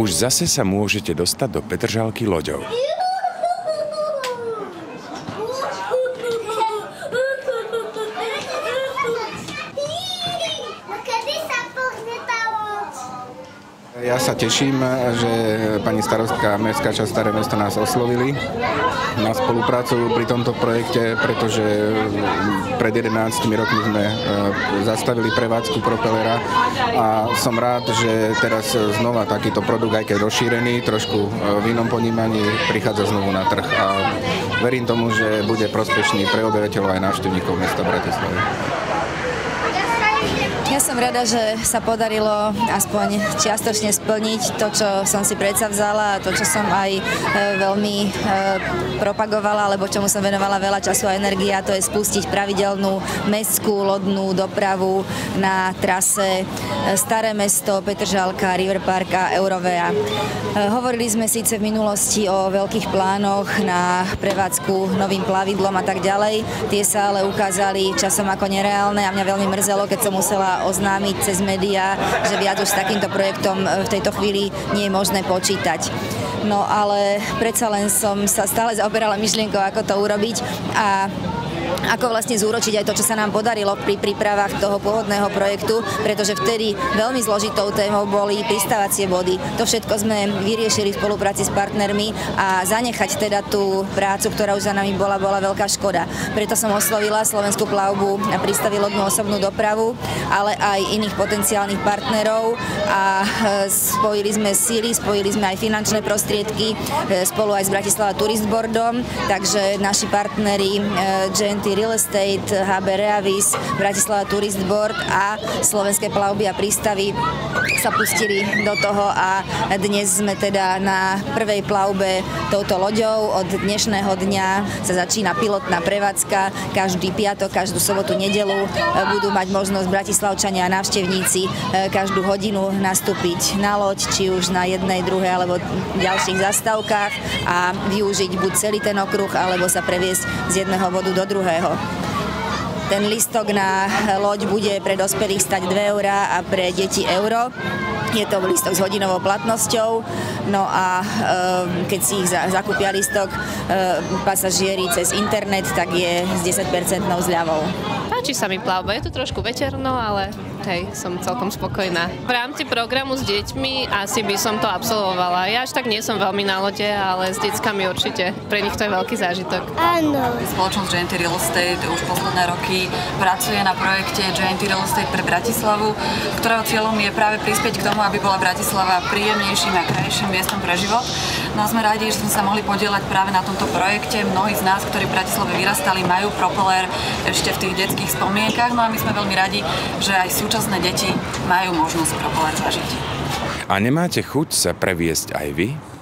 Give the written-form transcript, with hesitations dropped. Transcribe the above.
už zase sa môžete dostať do Petržalky loďou. Ja sa teším, že pani starostka Mestská časť Staré mesto nás oslovili na spoluprácu pri tomto projekte, pretože pred 11 rokmi sme zastavili prevádzku propelera a som rád, že teraz znova takýto produkt, aj keď rozšírený, trošku v inom ponímaní, prichádza znovu na trh a verím tomu, že bude prospešný pre obyvateľov aj návštevníkov mesta Bratislavy. Ja som rada, že sa podarilo aspoň čiastočne splniť to, čo som si predsavzala a to, čo som aj veľmi propagovala, alebo čomu som venovala veľa času a energie, a to je spustiť pravidelnú mestskú lodnú dopravu na trase Staré mesto, Petržalka, River Park a Eurovea. Hovorili sme síce v minulosti o veľkých plánoch na prevádzku novým plavidlom a tak ďalej. Tie sa ale ukázali časom ako nereálne a mňa veľmi mrzelo, keď som musela oznámiť cez médiá, že viac už s takýmto projektom v tejto chvíli nie je možné počítať. No ale predsa len som sa stále zaoberala myšlienkou, ako to urobiť a ako vlastne zúročiť aj to, čo sa nám podarilo pri prípravách toho pôvodného projektu, pretože vtedy veľmi zložitou témou boli pristávacie body. To všetko sme vyriešili v spolupráci s partnermi a zanechať teda tú prácu, ktorá už za nami bola veľká škoda. Preto som oslovila Slovenskú plavbu a prístavy lodnú osobnú dopravu, ale aj iných potenciálnych partnerov a spojili sme síly, spojili sme aj finančné prostriedky spolu aj s Bratislava Tourist Boardom, takže naši partneri GNT Real Estate, HB Reavis, Bratislava Tourist Board a Slovenské plavby a prístavy sa pustili do toho a dnes sme teda na prvej plavbe touto loďou. Od dnešného dňa sa začína pilotná prevádzka. Každý piatok, každú sobotu, nedeľu budú mať možnosť bratislavčania a návštevníci každú hodinu nastúpiť na loď, či už na jednej, druhej alebo ďalších zastávkach a využiť buď celý ten okruh, alebo sa previesť z jedného bodu do druhého. Ten listok na loď bude pre dospelých stať 2 eurá a pre deti euro. Je to listok s hodinovou platnosťou, no a keď si ich zakúpia listok pasažieri cez internet, tak je s 10% zľavou. Páči sa mi plavba, je to trošku veterno, ale hej, som celkom spokojná. V rámci programu s deťmi asi by som to absolvovala. Ja až tak nie som veľmi na lode, ale s deckami určite. Pre nich to je veľký zážitok. Áno. Spoločnosť GNT Real Estate už posledné roky pracuje na projekte GNT Real Estate pre Bratislavu, ktorého cieľom je práve prispieť k tomu, aby bola Bratislava príjemnejším a krajším miestom pre život. No a sme radi, že sme sa mohli podieľať práve na tomto projekte. Mnohí z nás, ktorí v Bratislave vyrastali, majú propeller ešte v tých detských spomienkach. No a my sme veľmi radi, že aj súčasné deti majú možnosť propeller zažiť. A nemáte chuť sa previesť aj vy?